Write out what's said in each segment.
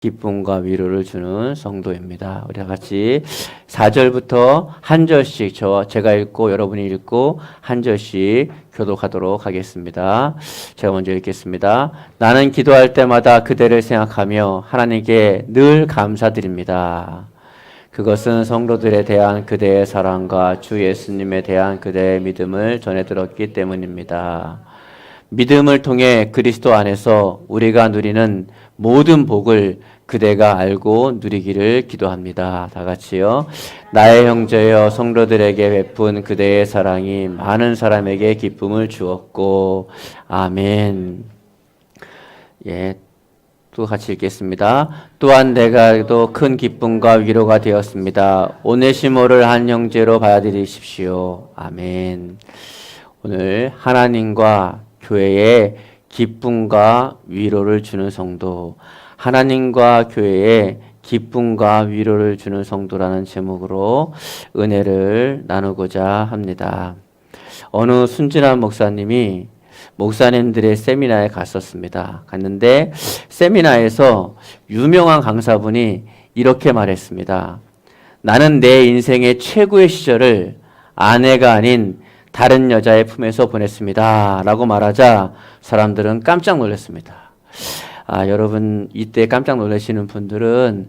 기쁨과 위로를 주는 성도입니다. 우리 다 같이 4절부터 한 절씩 제가 읽고 여러분이 읽고 한 절씩 교독하도록 하겠습니다. 제가 먼저 읽겠습니다. 나는 기도할 때마다 그대를 생각하며 하나님께 늘 감사드립니다. 그것은 성도들에 대한 그대의 사랑과 주 예수님에 대한 그대의 믿음을 전해 들었기 때문입니다. 믿음을 통해 그리스도 안에서 우리가 누리는 모든 복을 그대가 알고 누리기를 기도합니다. 다 같이요. 나의 형제여 성도들에게 베푼 그대의 사랑이 많은 사람에게 기쁨을 주었고 아멘. 예, 또 같이 읽겠습니다. 또한 내가도 큰 기쁨과 위로가 되었습니다. 오네시모를 한 형제로 받아들이십시오. 아멘. 오늘 하나님과 교회에 기쁨과 위로를 주는 성도, 하나님과 교회에 기쁨과 위로를 주는 성도라는 제목으로 은혜를 나누고자 합니다. 어느 순진한 목사님이 목사님들의 세미나에 갔는데 세미나에서 유명한 강사분이 이렇게 말했습니다. 나는 내 인생의 최고의 시절을 아내가 아닌 다른 여자의 품에서 보냈습니다. 라고 말하자 사람들은 깜짝 놀랐습니다. 여러분, 이때 깜짝 놀라시는 분들은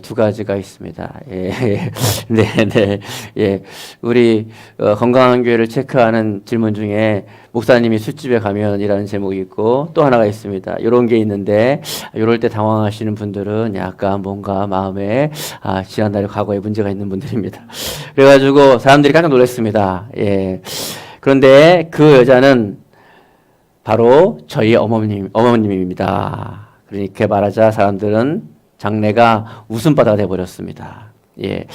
두 가지가 있습니다. 예. 네. 예. 우리 건강한 교회를 체크하는 질문 중에 목사님이 술집에 가면이라는 제목이 있고 또 하나가 있습니다. 이런 게 있는데 이럴 때 당황하시는 분들은 약간 뭔가 마음에 지난달에 과거에 문제가 있는 분들입니다. 그래가지고 사람들이 깜짝 놀랐습니다. 예. 그런데 그 여자는 바로 저희 어머님입니다. 그렇게 말하자 사람들은 장래가 웃음바다가 돼버렸습니다. 예.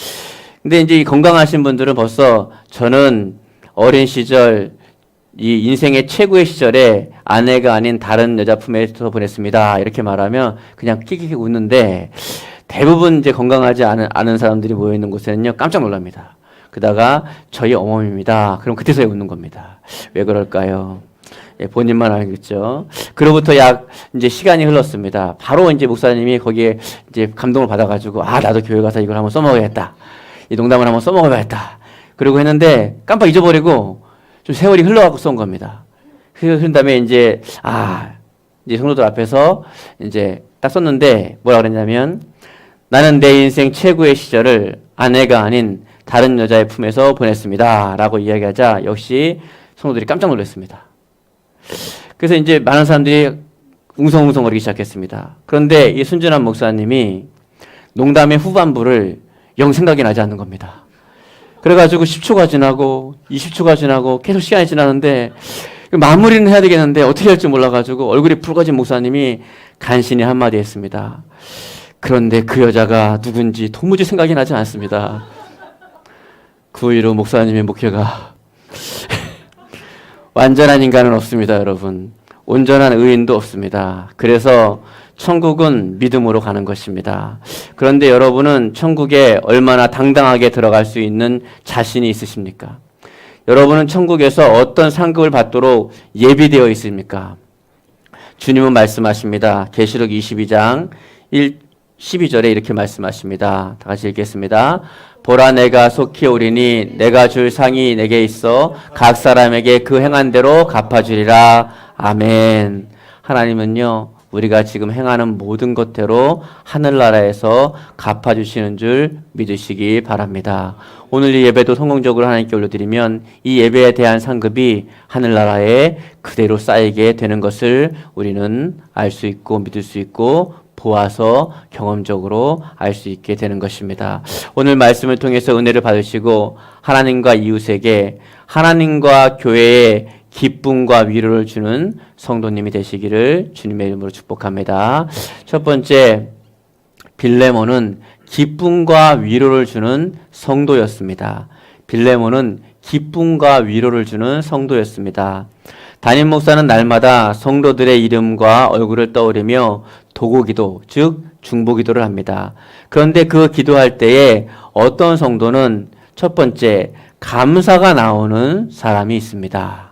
근데 이제 건강하신 분들은 벌써 저는 어린 시절 이 인생의 최고의 시절에 아내가 아닌 다른 여자 품에서 보냈습니다. 이렇게 말하면 그냥 킥킥 웃는데 대부분 이제 건강하지 않은 사람들이 모여있는 곳에는요, 깜짝 놀랍니다. 그러다가 저희 어머님입니다. 그럼 그때서야 웃는 겁니다. 왜 그럴까요? 예, 본인만 알겠죠. 그로부터 이제 시간이 흘렀습니다. 바로 이제 목사님이 거기에 이제 감동을 받아가지고, 나도 교회 가서 이걸 한번 써먹어야겠다. 이 농담을 한번 써먹어야겠다. 그러고 했는데 깜빡 잊어버리고 좀 세월이 흘러가고 쏜 겁니다. 그런 다음에 이제 성도들 앞에서 이제 딱 썼는데 뭐라 그랬냐면, 나는 내 인생 최고의 시절을 아내가 아닌 다른 여자의 품에서 보냈습니다. 라고 이야기하자 역시 성도들이 깜짝 놀랐습니다. 그래서 이제 많은 사람들이 웅성웅성거리기 시작했습니다. 그런데 이 순진한 목사님이 농담의 후반부를 영 생각이 나지 않는 겁니다. 그래가지고 10초가 지나고 20초가 지나고 계속 시간이 지나는데 마무리는 해야 되겠는데 어떻게 할지 몰라가지고 얼굴이 붉어진 목사님이 간신히 한마디 했습니다. 그런데 그 여자가 누군지 도무지 생각이 나지 않습니다. 그 이후로 목사님의 목회가 완전한 인간은 없습니다, 여러분. 온전한 의인도 없습니다. 그래서 천국은 믿음으로 가는 것입니다. 그런데 여러분은 천국에 얼마나 당당하게 들어갈 수 있는 자신이 있으십니까? 여러분은 천국에서 어떤 상급을 받도록 예비되어 있습니까? 주님은 말씀하십니다. 계시록 22장 12절에 이렇게 말씀하십니다. 다 같이 읽겠습니다. 보라, 내가 속히 오리니 내가 줄 상이 내게 있어 각 사람에게 그 행한 대로 갚아주리라. 아멘. 하나님은요, 우리가 지금 행하는 모든 것대로 하늘나라에서 갚아주시는 줄 믿으시기 바랍니다. 오늘 이 예배도 성공적으로 하나님께 올려드리면 이 예배에 대한 상급이 하늘나라에 그대로 쌓이게 되는 것을 우리는 알 수 있고 믿을 수 있고 보아서 경험적으로 알 수 있게 되는 것입니다. 오늘 말씀을 통해서 은혜를 받으시고 하나님과 이웃에게 하나님과 교회에 기쁨과 위로를 주는 성도님이 되시기를 주님의 이름으로 축복합니다. 첫 번째, 빌레몬은 기쁨과 위로를 주는 성도였습니다. 빌레몬은 기쁨과 위로를 주는 성도였습니다. 담임 목사는 날마다 성도들의 이름과 얼굴을 떠올리며 도고기도, 즉 중보기도를 합니다. 그런데 그 기도할 때에 어떤 성도는 첫 번째, 감사가 나오는 사람이 있습니다.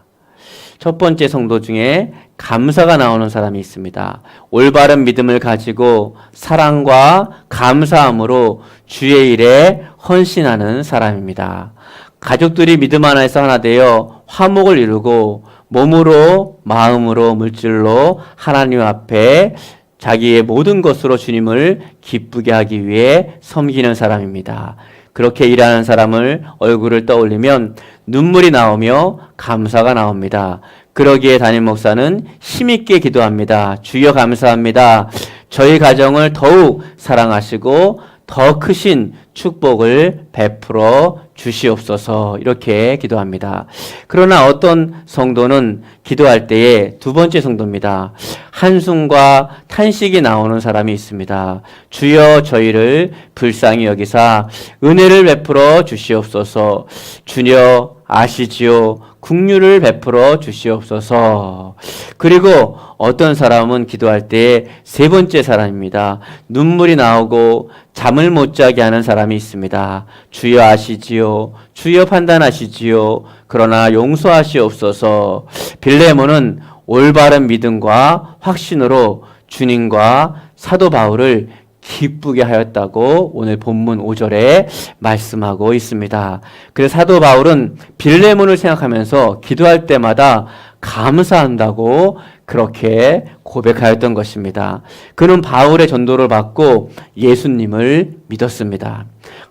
첫 번째 성도 중에 감사가 나오는 사람이 있습니다. 올바른 믿음을 가지고 사랑과 감사함으로 주의 일에 헌신하는 사람입니다. 가족들이 믿음 안에서 하나 되어 화목을 이루고 몸으로, 마음으로, 물질로 하나님 앞에 자기의 모든 것으로 주님을 기쁘게 하기 위해 섬기는 사람입니다. 그렇게 일하는 사람을 얼굴을 떠올리면 눈물이 나오며 감사가 나옵니다. 그러기에 담임 목사는 힘있게 기도합니다. 주여 감사합니다. 저희 가정을 더욱 사랑하시고 더 크신 축복을 베풀어 주시옵소서, 이렇게 기도합니다. 그러나 어떤 성도는 기도할 때에 두 번째 성도입니다. 한숨과 탄식이 나오는 사람이 있습니다. 주여 저희를 불쌍히 여기사 은혜를 베풀어 주시옵소서. 주여 아시지요. 긍휼을 베풀어 주시옵소서. 그리고 어떤 사람은 기도할 때 세 번째 사람입니다. 눈물이 나오고 잠을 못 자게 하는 사람이 있습니다. 주여 아시지요. 주여 판단하시지요. 그러나 용서하시옵소서. 빌레몬은 올바른 믿음과 확신으로 주님과 사도 바울을 기쁘게 하였다고 오늘 본문 5절에 말씀하고 있습니다. 그래서 사도 바울은 빌레몬을 생각하면서 기도할 때마다 감사한다고 그렇게 고백하였던 것입니다. 그는 바울의 전도를 받고 예수님을 믿었습니다.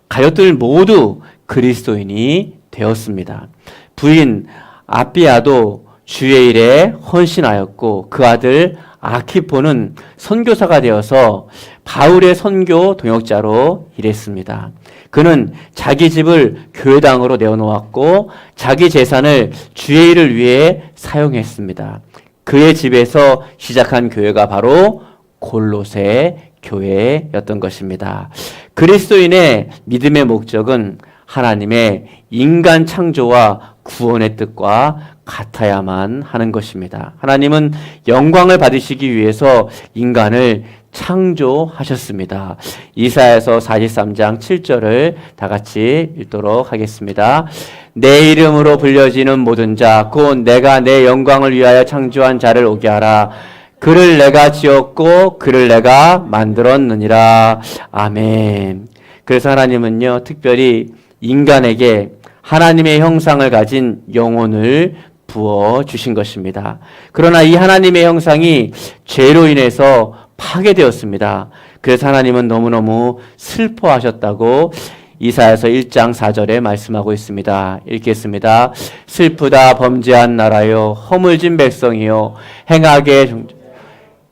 가족들 모두 그리스도인이 되었습니다. 부인 아비아도 주의 일에 헌신하였고 그 아들 아키포는 선교사가 되어서 바울의 선교 동역자로 일했습니다. 그는 자기 집을 교회당으로 내어놓았고 자기 재산을 주의 일을 위해 사용했습니다. 그의 집에서 시작한 교회가 바로 골로새 교회였던 것입니다. 그리스도인의 믿음의 목적은 하나님의 인간 창조와 구원의 뜻과 같아야만 하는 것입니다. 하나님은 영광을 받으시기 위해서 인간을 창조하셨습니다. 이사야서 43장 7절을 다 같이 읽도록 하겠습니다. 내 이름으로 불려지는 모든 자, 곧 내가 내 영광을 위하여 창조한 자를 오게 하라. 그를 내가 지었고 그를 내가 만들었느니라. 아멘. 그래서 하나님은요, 특별히 인간에게 하나님의 형상을 가진 영혼을 부어 주신 것입니다. 그러나 이 하나님의 형상이 죄로 인해서 파괴되었습니다. 그래서 하나님은 너무너무 슬퍼하셨다고 이사야서 1장 4절에 말씀하고 있습니다. 읽겠습니다. 슬프다 범죄한 나라요 허물진 백성이요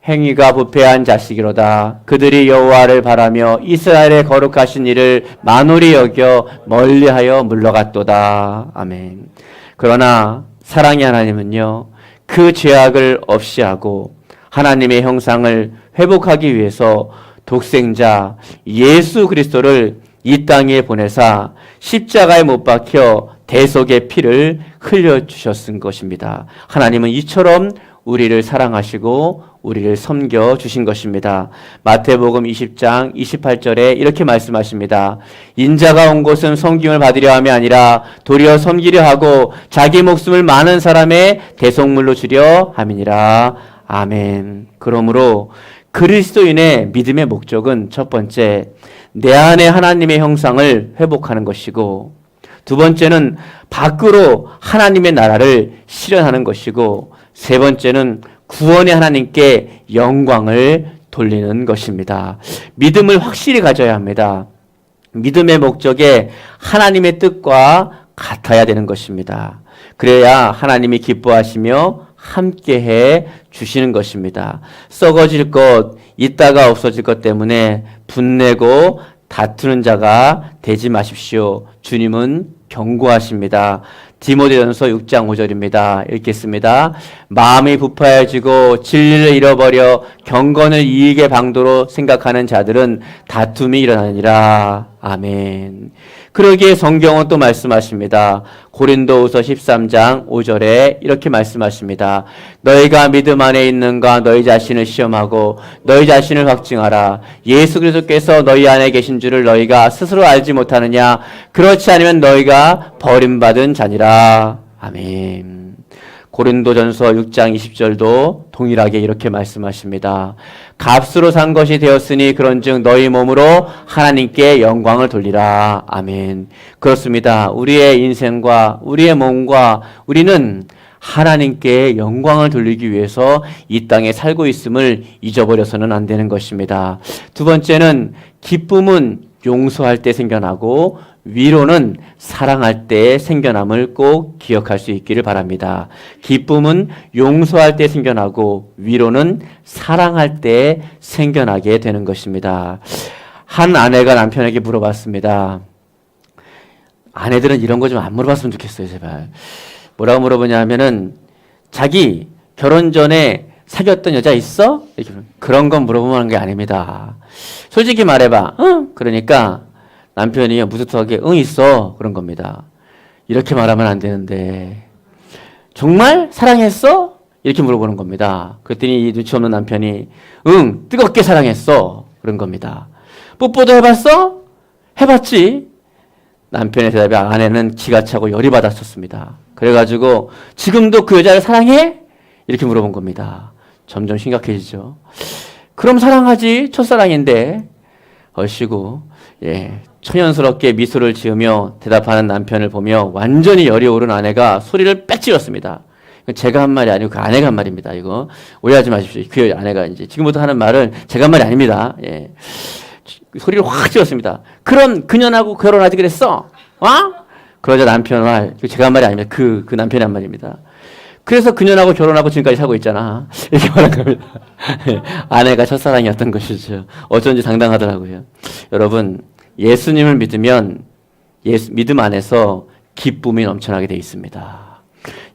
행위가 부패한 자식이로다. 그들이 여호와를 바라며 이스라엘의 거룩하신 이를 만홀히 여겨 멀리하여 물러갔도다. 아멘. 그러나 사랑의 하나님은요, 그 죄악을 없이 하고 하나님의 형상을 회복하기 위해서 독생자 예수 그리스도를 이 땅에 보내사 십자가에 못 박혀 대속의 피를 흘려주셨은 것입니다. 하나님은 이처럼 우리를 사랑하시고 우리를 섬겨 주신 것입니다. 마태복음 20장 28절에 이렇게 말씀하십니다. 인자가 온 곳은 섬김을 받으려 함이 아니라 도리어 섬기려 하고 자기 목숨을 많은 사람의 대속물로 주려 함이니라. 아멘. 그러므로 그리스도인의 믿음의 목적은 첫 번째, 내 안에 하나님의 형상을 회복하는 것이고, 두 번째는 밖으로 하나님의 나라를 실현하는 것이고, 세 번째는 구원의 하나님께 영광을 돌리는 것입니다. 믿음을 확실히 가져야 합니다. 믿음의 목적에 하나님의 뜻과 같아야 되는 것입니다. 그래야 하나님이 기뻐하시며 함께해 주시는 것입니다. 썩어질 것, 있다가 없어질 것 때문에 분내고 다투는 자가 되지 마십시오. 주님은 경고하십니다. 디모데전서 6장 5절입니다. 읽겠습니다. 마음이 부패해지고 진리를 잃어버려 경건을 이익의 방도로 생각하는 자들은 다툼이 일어나니라. 아멘. 그러기에 성경은 또 말씀하십니다. 고린도후서 13장 5절에 이렇게 말씀하십니다. 너희가 믿음 안에 있는가 너희 자신을 시험하고 너희 자신을 확증하라. 예수 그리스도께서 너희 안에 계신 줄을 너희가 스스로 알지 못하느냐. 그렇지 않으면 너희가 버림받은 자니라. 아멘. 고린도전서 6장 20절도 동일하게 이렇게 말씀하십니다. 값으로 산 것이 되었으니 그런즉 너희 몸으로 하나님께 영광을 돌리라. 아멘. 그렇습니다. 우리의 인생과 우리의 몸과 우리는 하나님께 영광을 돌리기 위해서 이 땅에 살고 있음을 잊어버려서는 안 되는 것입니다. 두 번째는 기쁨은 용서할 때 생겨나고 위로는 사랑할 때 생겨남을 꼭 기억할 수 있기를 바랍니다. 기쁨은 용서할 때 생겨나고 위로는 사랑할 때 생겨나게 되는 것입니다. 한 아내가 남편에게 물어봤습니다. 아내들은 이런 거 좀 안 물어봤으면 좋겠어요, 제발. 뭐라고 물어보냐 하면은 자기 결혼 전에 사귀었던 여자 있어? 이렇게 그런 건 물어보는 게 아닙니다. 솔직히 말해봐. 응? 그러니까 남편이 무뚝뚝하게 응 있어 그런 겁니다. 이렇게 말하면 안 되는데 정말 사랑했어? 이렇게 물어보는 겁니다. 그랬더니 이 눈치 없는 남편이 응 뜨겁게 사랑했어 그런 겁니다. 뽀뽀도 해봤어? 해봤지. 남편의 대답에 아내는 기가 차고 열이 받았었습니다. 그래가지고 지금도 그 여자를 사랑해? 이렇게 물어본 겁니다. 점점 심각해지죠. 그럼 사랑하지. 첫사랑인데. 얼씨구 천연스럽게 미소를 지으며 대답하는 남편을 보며 완전히 열이 오른 아내가 소리를 빽 질렀습니다. 제가 한 말이 아니고 그 아내가 한 말입니다. 이거 오해하지 마십시오. 그 아내가 이제 지금부터 하는 말은 제가 한 말이 아닙니다. 소리를 확 질렀습니다. 그럼 그년하고 결혼하지 그랬어? 그러자 남편 말, 제가 한 말이 아닙니다. 그 남편이 한 말입니다. 그래서 그년하고 결혼하고 지금까지 살고 있잖아. 이렇게 말한 겁니다. 아내가 첫사랑이었던 것이죠. 어쩐지 당당하더라고요. 여러분, 예수님을 믿으면 믿음 안에서 기쁨이 넘쳐나게 돼 있습니다.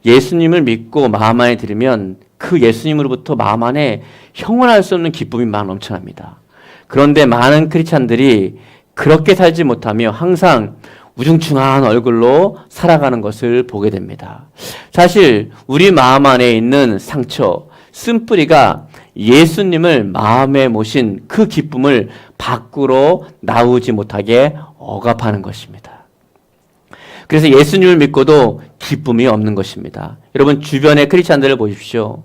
예수님을 믿고 마음 안에 들으면 그 예수님으로부터 마음 안에 형언할 수 없는 기쁨이 막 넘쳐납니다. 그런데 많은 크리스찬들이 그렇게 살지 못하며 항상 우중충한 얼굴로 살아가는 것을 보게 됩니다. 사실 우리 마음 안에 있는 상처, 쓴뿌리가 예수님을 마음에 모신 그 기쁨을 밖으로 나오지 못하게 억압하는 것입니다. 그래서 예수님을 믿고도 기쁨이 없는 것입니다. 여러분 주변의 크리스찬들을 보십시오.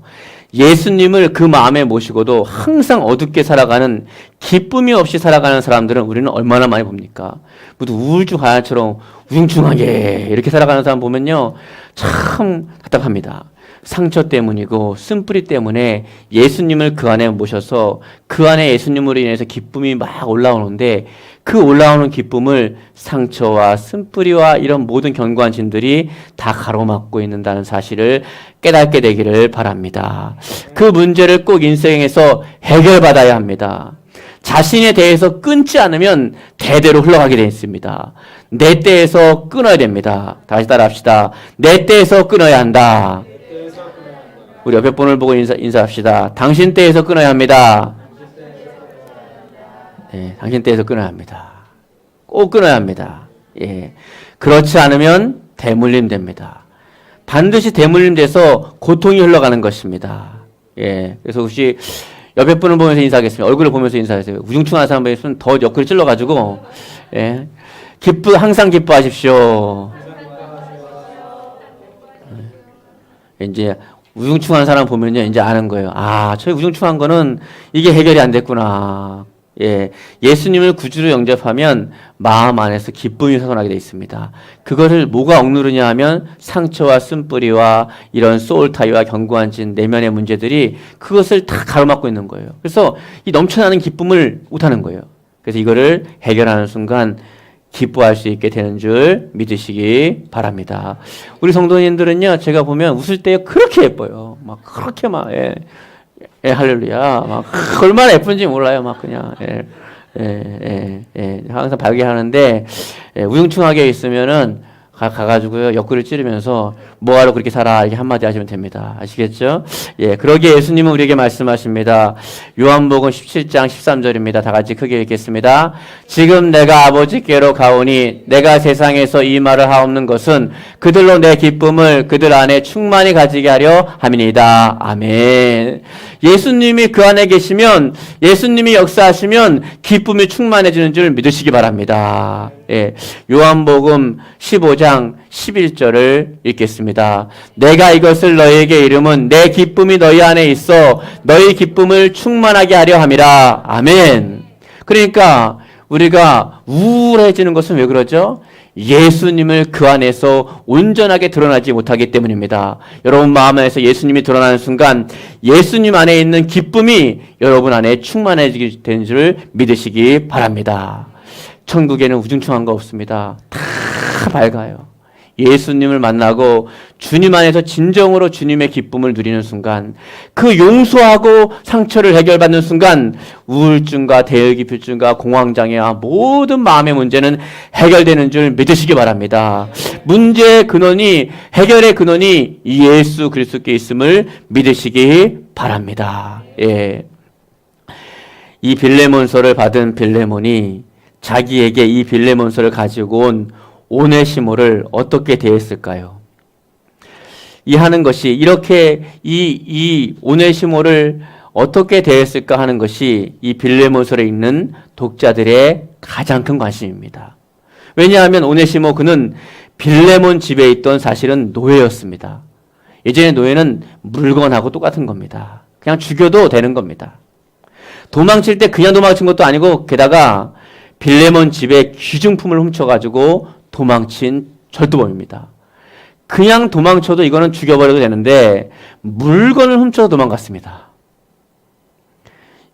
예수님을 그 마음에 모시고도 항상 어둡게 살아가는 기쁨이 없이 살아가는 사람들은 우리는 얼마나 많이 봅니까? 모두 우울증 가야처럼 우중충하게 이렇게 살아가는 사람 보면요. 참 답답합니다. 상처 때문이고 쓴뿌리 때문에 예수님을 그 안에 모셔서 그 안에 예수님으로 인해서 기쁨이 막 올라오는데 그 올라오는 기쁨을 상처와 쓴뿌리와 이런 모든 견고한 짐들이 다 가로막고 있는다는 사실을 깨닫게 되기를 바랍니다. 그 문제를 꼭 인생에서 해결받아야 합니다. 자신에 대해서 끊지 않으면 대대로 흘러가게 되어 있습니다. 내 때에서 끊어야 됩니다. 다시 따라합시다. 내 때에서 끊어야 한다. 우리 옆에 분을 보고 인사합시다. 당신 때에서 끊어야 합니다. 네, 당신 때에서 끊어야 합니다. 꼭 끊어야 합니다. 그렇지 않으면 대물림 됩니다. 반드시 대물림 돼서 고통이 흘러가는 것입니다. 그래서 혹시 옆에 분을 보면서 인사하겠습니다. 얼굴을 보면서 인사하세요. 우중충한 사람 보면 더 옆구리 찔러가지고, 항상 기뻐하십시오. 이제 우중충한 사람 보면요, 이제 아는 거예요. 저 우중충한 거는 이게 해결이 안 됐구나. 예수님을 구주로 영접하면 마음 안에서 기쁨이 솟아나게 되어 있습니다. 그거를 뭐가 억누르냐 하면 상처와 쓴뿌리와 이런 소울타이와 견고한 내면의 문제들이 그것을 다 가로막고 있는 거예요. 그래서 이 넘쳐나는 기쁨을 못하는 거예요. 그래서 이거를 해결하는 순간 기뻐할 수 있게 되는 줄 믿으시기 바랍니다. 우리 성도님들은요, 제가 보면 웃을 때 그렇게 예뻐요. 막 그렇게 막 할렐루야. 막 얼마나 예쁜지 몰라요. 막 그냥 항상 밝게 하는데 우중충하게 있으면은 가가지고요 옆구리를 찌르면서 뭐하러 그렇게 살아 이렇게 한마디 하시면 됩니다. 아시겠죠? 그러기에 예수님은 우리에게 말씀하십니다. 요한복음 17장 13절입니다. 다 같이 크게 읽겠습니다. 지금 내가 아버지께로 가오니 내가 세상에서 이 말을 하옵는 것은 그들로 내 기쁨을 그들 안에 충만히 가지게 하려 함이니이다. 아멘. 예수님이 그 안에 계시면, 예수님이 역사하시면 기쁨이 충만해지는 줄 믿으시기 바랍니다. 예, 요한복음 15장 11절을 읽겠습니다. 내가 이것을 너희에게 이름은 내 기쁨이 너희 안에 있어 너희 기쁨을 충만하게 하려 함이라. 아멘. 그러니까 우리가 우울해지는 것은 왜 그러죠? 예수님을 그 안에서 온전하게 드러나지 못하기 때문입니다. 여러분 마음 안에서 예수님이 드러나는 순간 예수님 안에 있는 기쁨이 여러분 안에 충만해지게 되는 줄 믿으시기 바랍니다. 천국에는 우중충한 거 없습니다. 다 밝아요. 예수님을 만나고 주님 안에서 진정으로 주님의 기쁨을 누리는 순간, 그 용서하고 상처를 해결받는 순간 우울증과 대의기피증과 공황장애와 모든 마음의 문제는 해결되는 줄 믿으시기 바랍니다. 문제의 근원이, 해결의 근원이 예수 그리스도께 있음을 믿으시기 바랍니다. 예. 이 빌레몬서를 받은 빌레몬이 자기에게 이 빌레몬서를 가지고 온 오네시모를 어떻게 대했을까요? 이 하는 것이, 이렇게 이 오네시모를 어떻게 대했을까 하는 것이 이 빌레몬서를 읽는 독자들의 가장 큰 관심입니다. 왜냐하면 오네시모 그는 빌레몬 집에 있던 사실은 노예였습니다. 예전에 노예는 물건하고 똑같은 겁니다. 그냥 죽여도 되는 겁니다. 도망칠 때 그냥 도망친 것도 아니고 게다가 빌레몬 집에 귀중품을 훔쳐가지고 도망친 절도범입니다. 그냥 도망쳐도 이거는 죽여버려도 되는데 물건을 훔쳐서 도망갔습니다.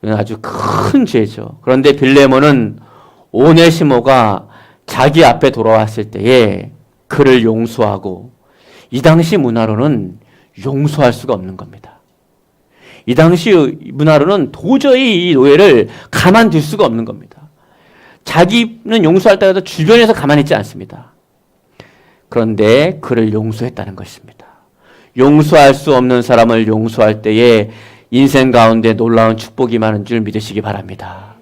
이건 아주 큰 죄죠. 그런데 빌레몬은 오네시모가 자기 앞에 돌아왔을 때에 그를 용서하고, 이 당시 문화로는 용서할 수가 없는 겁니다. 이 당시 문화로는 도저히 이 노예를 가만둘 수가 없는 겁니다. 자기는 용서할 때라도 주변에서 가만히 있지 않습니다. 그런데 그를 용서했다는 것입니다. 용서할 수 없는 사람을 용서할 때에 인생 가운데 놀라운 축복이 많은 줄 믿으시기 바랍니다.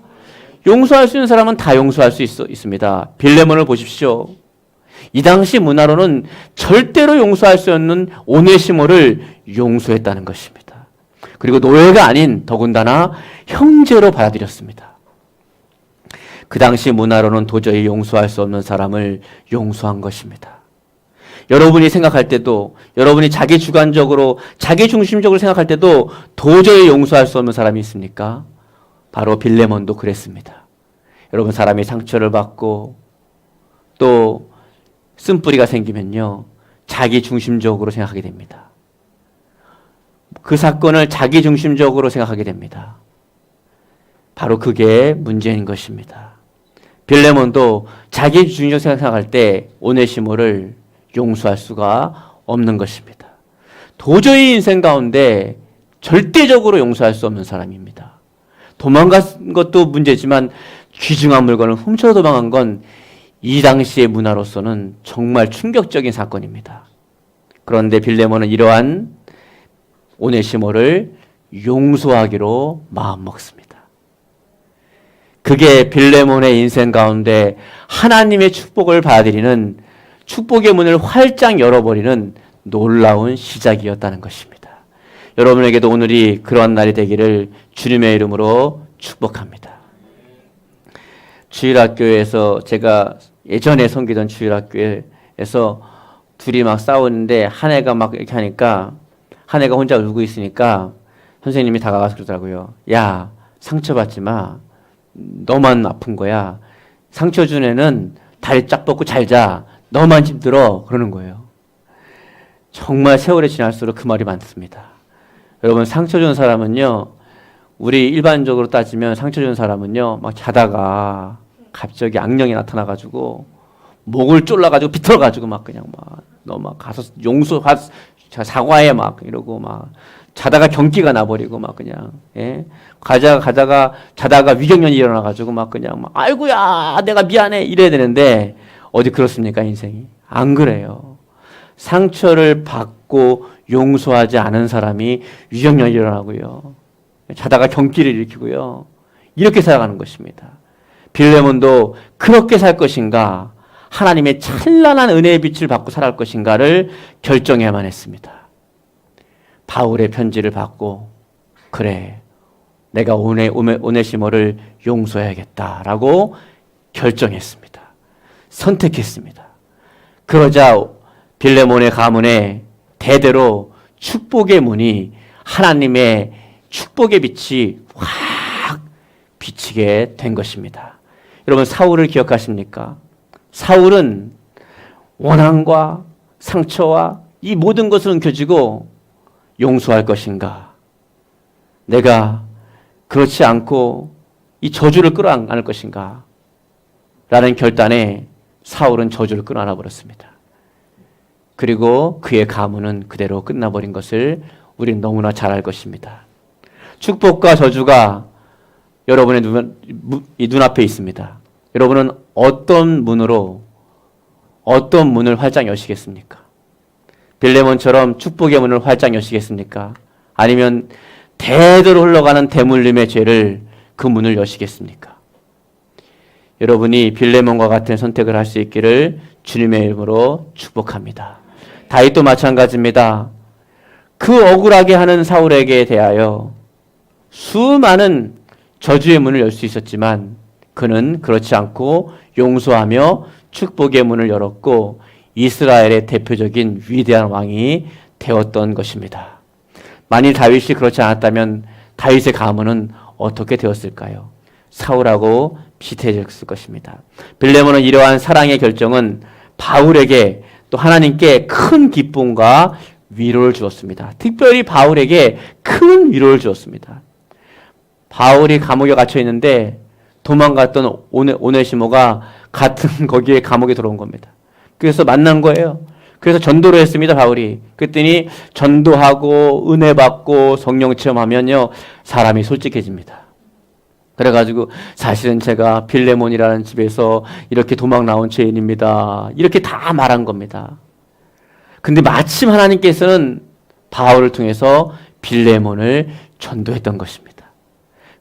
용서할 수 있는 사람은 다 용서할 수 있습니다. 빌레몬을 보십시오. 이 당시 문화로는 절대로 용서할 수 없는 오네시모를 용서했다는 것입니다. 그리고 노예가 아닌 더군다나 형제로 받아들였습니다. 그 당시 문화로는 도저히 용서할 수 없는 사람을 용서한 것입니다. 여러분이 생각할 때도, 여러분이 자기 주관적으로, 자기 중심적으로 생각할 때도 도저히 용서할 수 없는 사람이 있습니까? 바로 빌레몬도 그랬습니다. 여러분, 사람이 상처를 받고 또 쓴뿌리가 생기면요, 자기 중심적으로 생각하게 됩니다. 그 사건을 자기 중심적으로 생각하게 됩니다. 바로 그게 문제인 것입니다. 빌레몬도 자기 중심적으로 생각할 때 오네시모를 용서할 수가 없는 것입니다. 도저히 인생 가운데 절대적으로 용서할 수 없는 사람입니다. 도망간 것도 문제지만 귀중한 물건을 훔쳐 도망간 건 이 당시의 문화로서는 정말 충격적인 사건입니다. 그런데 빌레몬은 이러한 오네시모를 용서하기로 마음먹습니다. 그게 빌레몬의 인생 가운데 하나님의 축복을 받아들이는, 축복의 문을 활짝 열어버리는 놀라운 시작이었다는 것입니다. 여러분에게도 오늘이 그러한 날이 되기를 주님의 이름으로 축복합니다. 주일학교에서, 제가 예전에 섬기던 주일학교에서 둘이 막 싸우는데 한 애가 막 이렇게 하니까 한 애가 혼자 울고 있으니까 선생님이 다가가서 그러더라고요. 야, 상처받지 마. 너만 아픈 거야. 상처 준 애는 다리 쫙 뻗고 잘 자. 너만 힘들어. 그러는 거예요. 정말 세월이 지날수록 그 말이 많습니다. 여러분, 상처 준 사람은요, 우리 일반적으로 따지면 상처 준 사람은요, 막 자다가 갑자기 악령이 나타나가지고 목을 졸라가지고 비틀어가지고 막 그냥 막 너 막 가서 사과해 막 이러고 막 자다가 경기가 나버리고 막 그냥, 예? 가다가 자다가 위경련이 일어나가지고 막 그냥 막 아이고야 내가 미안해 이래야 되는데 어디 그렇습니까? 인생이 안 그래요. 상처를 받고 용서하지 않은 사람이 위경련이 일어나고요, 자다가 경기를 일으키고요, 이렇게 살아가는 것입니다. 빌레몬도 그렇게 살 것인가, 하나님의 찬란한 은혜의 빛을 받고 살아갈 것인가를 결정해야만 했습니다. 바울의 편지를 받고 그래, 내가 오네시모를 용서해야겠다라고 결정했습니다. 선택했습니다. 그러자 빌레몬의 가문에 대대로 축복의 문이, 하나님의 축복의 빛이 확 비치게 된 것입니다. 여러분, 사울을 기억하십니까? 사울은 원한과 상처와 이 모든 것을 움켜쥐고 용서할 것인가? 내가 그렇지 않고 이 저주를 끌어안을 것인가? 라는 결단에 사울은 저주를 끌어안아 버렸습니다. 그리고 그의 가문은 그대로 끝나버린 것을 우리는 너무나 잘 알 것입니다. 축복과 저주가 여러분의 눈앞에 있습니다. 여러분은 어떤 문을 활짝 여시겠습니까? 빌레몬처럼 축복의 문을 활짝 여시겠습니까? 아니면 대대로 흘러가는 대물림의 죄를 그 문을 여시겠습니까? 여러분이 빌레몬과 같은 선택을 할 수 있기를 주님의 이름으로 축복합니다. 다윗도 마찬가지입니다. 그 억울하게 하는 사울에게 대하여 수많은 저주의 문을 열 수 있었지만 그는 그렇지 않고 용서하며 축복의 문을 열었고 이스라엘의 대표적인 위대한 왕이 되었던 것입니다. 만일 다윗이 그렇지 않았다면 다윗의 가문은 어떻게 되었을까요? 사울하고 비슷해졌을 것입니다. 빌레몬은 이러한 사랑의 결정은 바울에게 또 하나님께 큰 기쁨과 위로를 주었습니다. 특별히 바울에게 큰 위로를 주었습니다. 바울이 감옥에 갇혀 있는데 도망갔던 오네시모가 같은 거기에 감옥에 들어온 겁니다. 그래서 만난 거예요. 그래서 전도를 했습니다, 바울이. 그랬더니 전도하고 은혜 받고 성령 체험하면요, 사람이 솔직해집니다. 그래가지고 사실은 제가 빌레몬이라는 집에서 이렇게 도망 나온 죄인입니다. 이렇게 다 말한 겁니다. 근데 마침 하나님께서는 바울을 통해서 빌레몬을 전도했던 것입니다.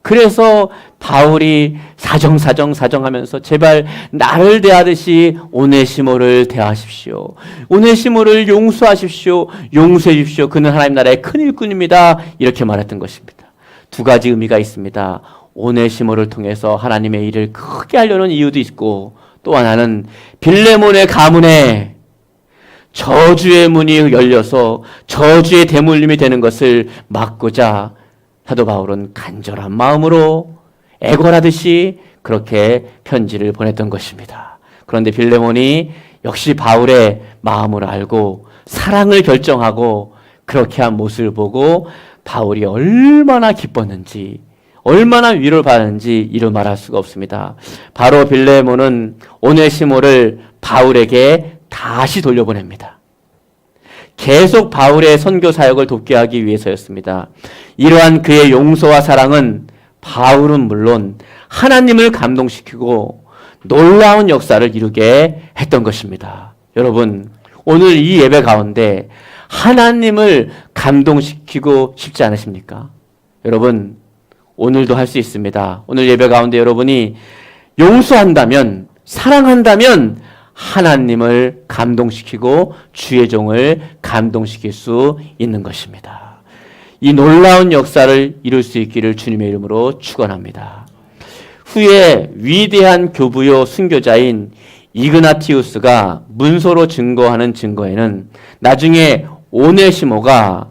그래서 바울이 사정하면서 제발 나를 대하듯이 오네시모를 대하십시오. 오네시모를 용서하십시오. 용서해 주십시오. 그는 하나님 나라의 큰 일꾼입니다. 이렇게 말했던 것입니다. 두 가지 의미가 있습니다. 오네시모를 통해서 하나님의 일을 크게 하려는 이유도 있고 또 하나는 빌레몬의 가문에 저주의 문이 열려서 저주의 대물림이 되는 것을 막고자 사도 바울은 간절한 마음으로 애걸하듯이 그렇게 편지를 보냈던 것입니다. 그런데 빌레몬이 역시 바울의 마음을 알고 사랑을 결정하고 그렇게 한 모습을 보고 바울이 얼마나 기뻤는지 얼마나 위로를 받았는지 이루 말할 수가 없습니다. 바로 빌레몬은 오네시모를 바울에게 다시 돌려보냅니다. 계속 바울의 선교 사역을 돕게 하기 위해서였습니다. 이러한 그의 용서와 사랑은 바울은 물론 하나님을 감동시키고 놀라운 역사를 이루게 했던 것입니다. 여러분, 오늘 이 예배 가운데 하나님을 감동시키고 싶지 않으십니까? 여러분, 오늘도 할 수 있습니다. 오늘 예배 가운데 여러분이 용서한다면, 사랑한다면 하나님을 감동시키고 주의 종을 감동시킬 수 있는 것입니다. 이 놀라운 역사를 이룰 수 있기를 주님의 이름으로 축원합니다. 후에 위대한 교부요 순교자인 이그나티우스가 문서로 증거하는 증거에는 나중에 오네시모가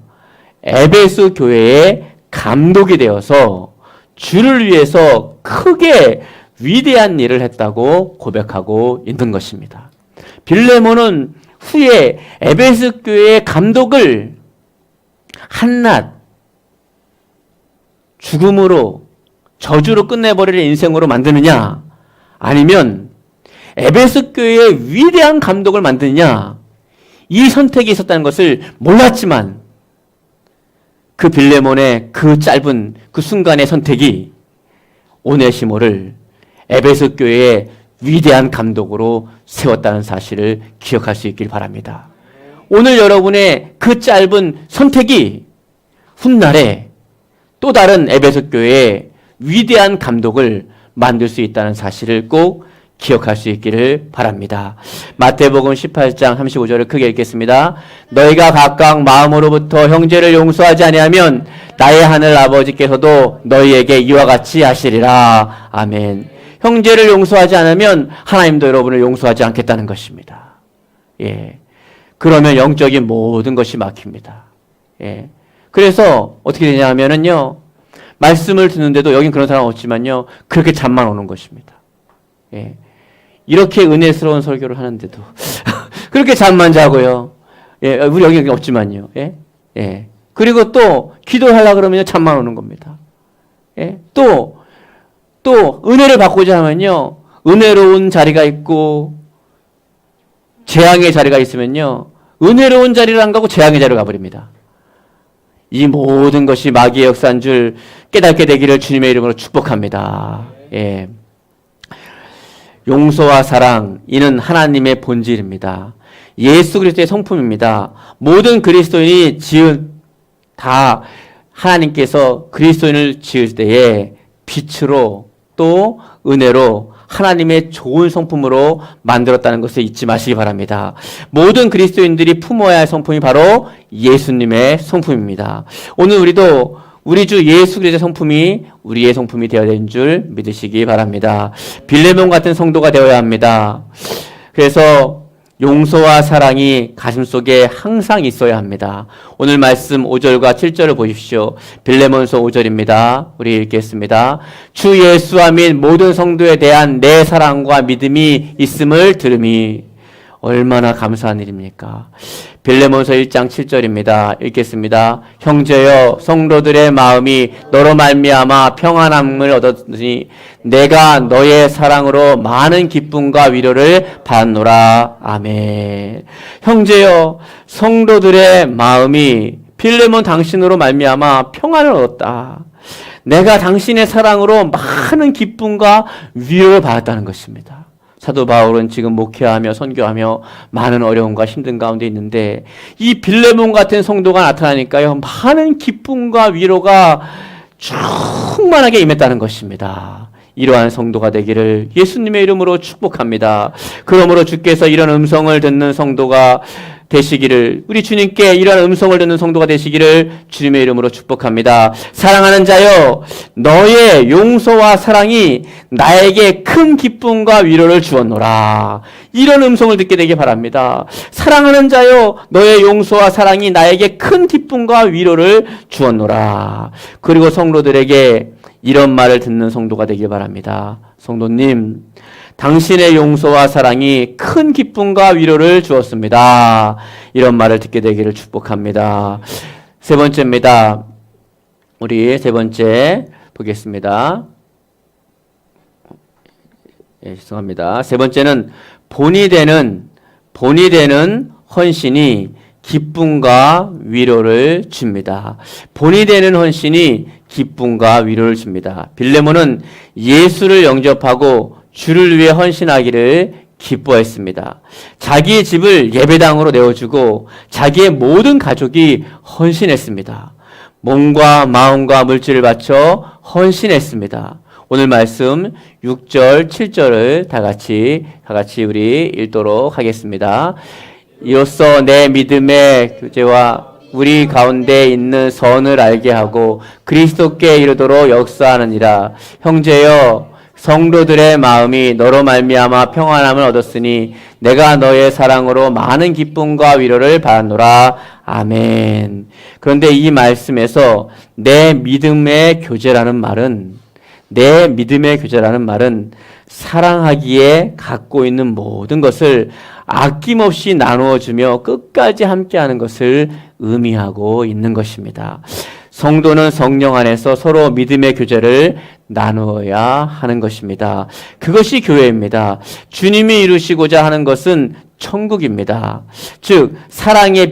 에베소 교회의 감독이 되어서 주를 위해서 크게 위대한 일을 했다고 고백하고 있는 것입니다. 빌레몬은 후에 에베소 교회의 감독을 한낱 죽음으로 저주로 끝내버릴 인생으로 만드느냐 아니면 에베소 교회의 위대한 감독을 만드느냐 이 선택이 있었다는 것을 몰랐지만 그 빌레몬의 그 짧은 그 순간의 선택이 오네시모를 에베소 교회의 위대한 감독으로 세웠다는 사실을 기억할 수 있길 바랍니다. 오늘 여러분의 그 짧은 선택이 훗날에 또 다른 에베소 교회의 위대한 감독을 만들 수 있다는 사실을 꼭 기억할 수 있기를 바랍니다. 마태복음 18장 35절을 크게 읽겠습니다. 너희가 각각 마음으로부터 형제를 용서하지 아니하면 나의 하늘 아버지께서도 너희에게 이와 같이 하시리라. 아멘. 형제를 용서하지 않으면 하나님도 여러분을 용서하지 않겠다는 것입니다. 예. 그러면 영적인 모든 것이 막힙니다. 예. 그래서 어떻게 되냐 하면은요, 말씀을 듣는데도 여긴 그런 사람 없지만요, 그렇게 잠만 오는 것입니다. 예. 이렇게 은혜스러운 설교를 하는데도 그렇게 잠만 자고요. 예. 우리 여기 없지만요. 예. 예. 그리고 또 기도하려고 그러면 잠만 오는 겁니다. 예. 또 은혜를 받고자 하면요, 은혜로운 자리가 있고 재앙의 자리가 있으면요, 은혜로운 자리를 안 가고 재앙의 자리로 가버립니다. 이 모든 것이 마귀의 역사인 줄 깨닫게 되기를 주님의 이름으로 축복합니다. 예. 용서와 사랑, 이는 하나님의 본질입니다. 예수 그리스도의 성품입니다. 모든 그리스도인이 다 하나님께서 그리스도인을 지을 때에 빛으로 또 은혜로 하나님의 좋은 성품으로 만들었다는 것을 잊지 마시기 바랍니다. 모든 그리스도인들이 품어야 할 성품이 바로 예수님의 성품입니다. 오늘 우리도 우리 주 예수 그리스도의 성품이 우리의 성품이 되어야 되는 줄 믿으시기 바랍니다. 빌레몬 같은 성도가 되어야 합니다. 그래서 용서와 사랑이 가슴속에 항상 있어야 합니다. 오늘 말씀 5절과 7절을 보십시오. 빌레몬서 5절입니다. 우리 읽겠습니다. 주 예수와 및 모든 성도에 대한 내 사랑과 믿음이 있음을 들음이. 얼마나 감사한 일입니까? 빌레몬서 1장 7절입니다. 읽겠습니다. 형제여, 성도들의 마음이 너로 말미암아 평안함을 얻었으니 내가 너의 사랑으로 많은 기쁨과 위로를 받노라. 아멘. 형제여, 성도들의 마음이 빌레몬 당신으로 말미암아 평안을 얻었다. 내가 당신의 사랑으로 많은 기쁨과 위로를 받았다는 것입니다. 사도 바울은 지금 목회하며 선교하며 많은 어려움과 힘든 가운데 있는데 이 빌레몬 같은 성도가 나타나니까요, 많은 기쁨과 위로가 충만하게 임했다는 것입니다. 이러한 성도가 되기를 예수님의 이름으로 축복합니다. 그러므로 주께서 이런 음성을 듣는 성도가 되시기를, 우리 주님께 이러한 음성을 듣는 성도가 되시기를 주님의 이름으로 축복합니다. 사랑하는 자여, 너의 용서와 사랑이 나에게 큰 기쁨과 위로를 주었노라. 이런 음성을 듣게 되길 바랍니다. 사랑하는 자여, 너의 용서와 사랑이 나에게 큰 기쁨과 위로를 주었노라. 그리고 성도들에게 이런 말을 듣는 성도가 되길 바랍니다. 성도님, 당신의 용서와 사랑이 큰 기쁨과 위로를 주었습니다. 이런 말을 듣게 되기를 축복합니다. 세 번째입니다. 우리 세 번째 보겠습니다. 예, 죄송합니다. 세 번째는 본이 되는 헌신이 기쁨과 위로를 줍니다. 본이 되는 헌신이 기쁨과 위로를 줍니다. 빌레몬은 예수를 영접하고 주를 위해 헌신하기를 기뻐했습니다. 자기의 집을 예배당으로 내어주고 자기의 모든 가족이 헌신했습니다. 몸과 마음과 물질을 바쳐 헌신했습니다. 오늘 말씀 6절, 7절을 다 같이 우리 읽도록 하겠습니다. 이로써 내 믿음의 교제와 우리 가운데 있는 선을 알게 하고 그리스도께 이르도록 역사하느니라. 형제여, 성도들의 마음이 너로 말미암아 평안함을 얻었으니 내가 너의 사랑으로 많은 기쁨과 위로를 받았노라. 아멘. 그런데 이 말씀에서 내 믿음의 교제라는 말은 사랑하기에 갖고 있는 모든 것을 아낌없이 나누어주며 끝까지 함께하는 것을 의미하고 있는 것입니다. 성도는 성령 안에서 서로 믿음의 교제를 나누어야 하는 것입니다. 그것이 교회입니다. 주님이 이루시고자 하는 것은 천국입니다. 즉 사랑의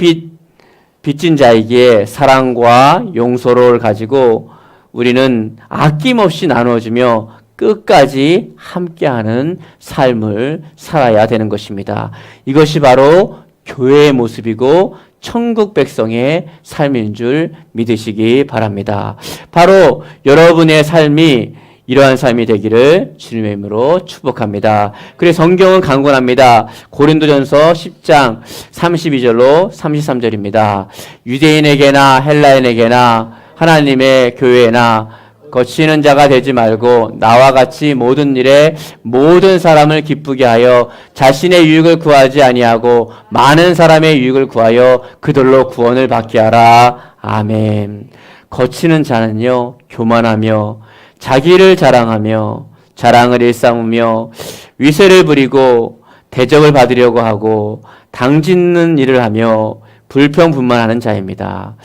빚진 자에게 사랑과 용서를 가지고 우리는 아낌없이 나누어주며 끝까지 함께하는 삶을 살아야 되는 것입니다. 이것이 바로 교회의 모습이고 천국 백성의 삶인 줄 믿으시기 바랍니다. 바로 여러분의 삶이 이러한 삶이 되기를 주님의 이름으로 축복합니다. 그래서 성경은 강권합니다. 고린도전서 10장 32절로 33절입니다. 유대인에게나 헬라인에게나 하나님의 교회나 거치는 자가 되지 말고 나와 같이 모든 일에 모든 사람을 기쁘게 하여 자신의 유익을 구하지 아니하고 많은 사람의 유익을 구하여 그들로 구원을 받게 하라. 아멘. 거치는 자는요, 교만하며 자기를 자랑하며 자랑을 일삼으며 위세를 부리고 대접을 받으려고 하고 당짓는 일을 하며 불평불만하는 자입니다.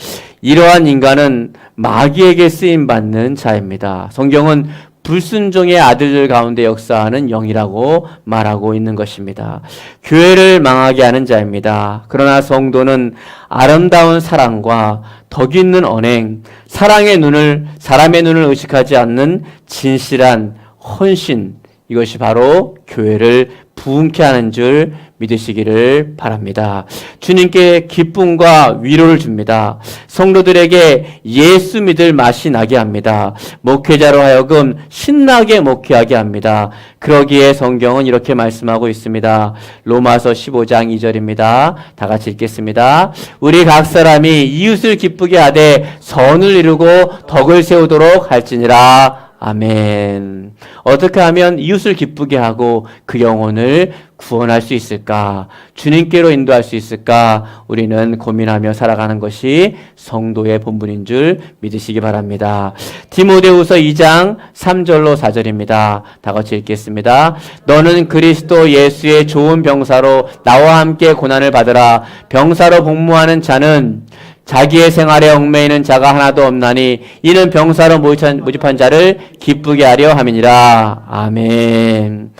이러한 인간은 마귀에게 쓰임받는 자입니다. 성경은 불순종의 아들들 가운데 역사하는 영이라고 말하고 있는 것입니다. 교회를 망하게 하는 자입니다. 그러나 성도는 아름다운 사랑과 덕 있는 언행, 사랑의 눈을, 사람의 눈을 의식하지 않는 진실한 헌신, 이것이 바로 교회를 부흥케 하는 줄 믿으시기를 바랍니다. 주님께 기쁨과 위로를 줍니다. 성도들에게 예수 믿을 맛이 나게 합니다. 목회자로 하여금 신나게 목회하게 합니다. 그러기에 성경은 이렇게 말씀하고 있습니다. 로마서 15장 2절입니다. 다 같이 읽겠습니다. 우리 각 사람이 이웃을 기쁘게 하되 선을 이루고 덕을 세우도록 할지니라. 아멘. 어떻게 하면 이웃을 기쁘게 하고 그 영혼을 구원할 수 있을까? 주님께로 인도할 수 있을까? 우리는 고민하며 살아가는 것이 성도의 본분인 줄 믿으시기 바랍니다. 디모데후서 2장 3절로 4절입니다. 다 같이 읽겠습니다. 너는 그리스도 예수의 좋은 병사로 나와 함께 고난을 받으라. 병사로 복무하는 자는 자기의 생활에 얽매이는 자가 하나도 없나니 이는 병사로 모집한 자를 기쁘게 하려 함이니라. 아멘.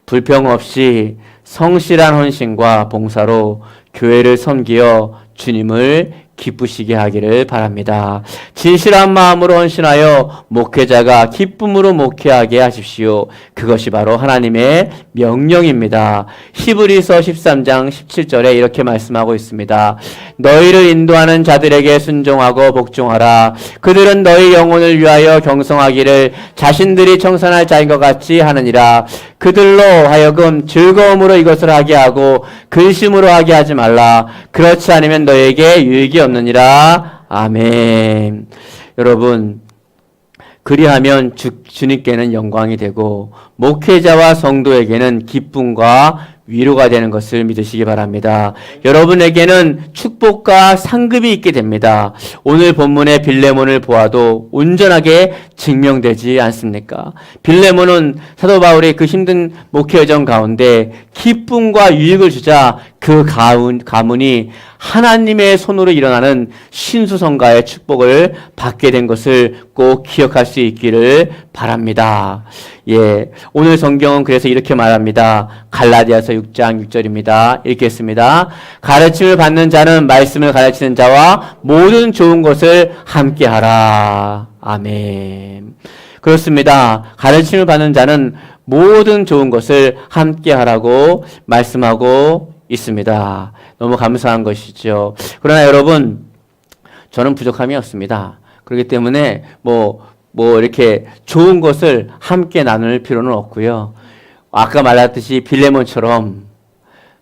불평 없이 성실한 헌신과 봉사로 교회를 섬기어 주님을 기쁘시게 하기를 바랍니다. 진실한 마음으로 헌신하여 목회자가 기쁨으로 목회하게 하십시오. 그것이 바로 하나님의 명령입니다. 히브리서 13장 17절에 이렇게 말씀하고 있습니다. 너희를 인도하는 자들에게 순종하고 복종하라. 그들은 너희 영혼을 위하여 경성하기를 자신들이 청산할 자인 것 같이 하느니라. 그들로 하여금 즐거움으로 이것을 하게 하고 근심으로 하게 하지 말라. 그렇지 않으면 너에게 유익이 없느니라. 아멘. 여러분, 그리하면 주님께는 영광이 되고 목회자와 성도에게는 기쁨과 위로가 되는 것을 믿으시기 바랍니다. 여러분에게는 축복과 상급이 있게 됩니다. 오늘 본문의 빌레몬을 보아도 온전하게 증명되지 않습니까? 빌레몬은 사도 바울의 그 힘든 목회 여정 가운데 기쁨과 유익을 주자 그 가문이 하나님의 손으로 일어나는 신수성가의 축복을 받게 된 것을 꼭 기억할 수 있기를 바랍니다. 예, 오늘 성경은 그래서 이렇게 말합니다. 갈라디아서 6장 6절입니다. 읽겠습니다. 가르침을 받는 자는 말씀을 가르치는 자와 모든 좋은 것을 함께하라. 아멘. 그렇습니다. 가르침을 받는 자는 모든 좋은 것을 함께하라고 말씀하고 있습니다. 너무 감사한 것이죠. 그러나 여러분, 저는 부족함이 없습니다. 그렇기 때문에 이렇게 좋은 것을 함께 나눌 필요는 없고요. 아까 말했듯이 빌레몬처럼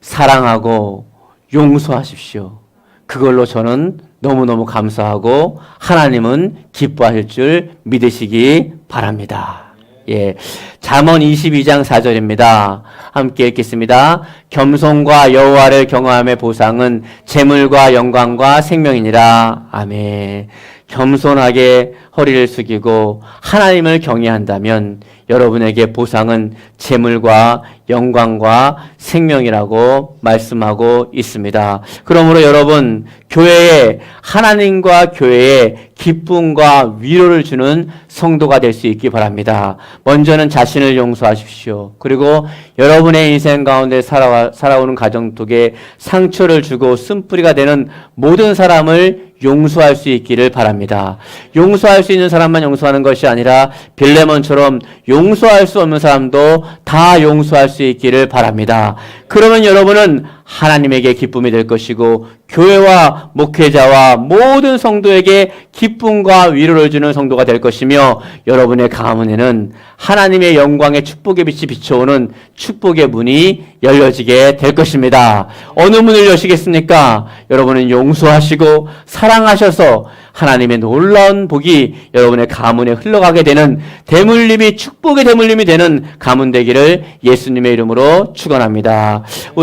사랑하고 용서하십시오. 그걸로 저는 너무너무 감사하고 하나님은 기뻐하실 줄 믿으시기 바랍니다. 예, 잠언 22장 4절입니다. 함께 읽겠습니다. 겸손과 여호와를 경외함의 보상은 재물과 영광과 생명이니라. 아멘. 겸손하게 허리를 숙이고 하나님을 경외한다면 여러분에게 보상은 재물과 영광과 생명이라고 말씀하고 있습니다. 그러므로 여러분, 교회에 하나님과 교회에 기쁨과 위로를 주는 성도가 될 수 있기 바랍니다. 먼저는 자신을 용서하십시오. 그리고 여러분의 인생 가운데 살아오는 가정 속에 상처를 주고 쓴뿌리가 되는 모든 사람을 용서할 수 있기를 바랍니다. 용서할 수 있는 사람만 용서하는 것이 아니라 빌레몬처럼 용서할 수 없는 사람도 다 용서할 수 있기를 바랍니다. 그러면 여러분은 하나님에게 기쁨이 될 것이고 교회와 목회자와 모든 성도에게 기쁨과 위로를 주는 성도가 될 것이며 여러분의 가문에는 하나님의 영광의 축복의 빛이 비춰오는 축복의 문이 열려지게 될 것입니다. 어느 문을 여시겠습니까? 여러분은 용서하시고 사랑하셔서 하나님의 놀라운 복이 여러분의 가문에 흘러가게 되는 대물림이 축복의 대물림이 되는 가문 되기를 예수님의 이름으로 축원합니다. 우리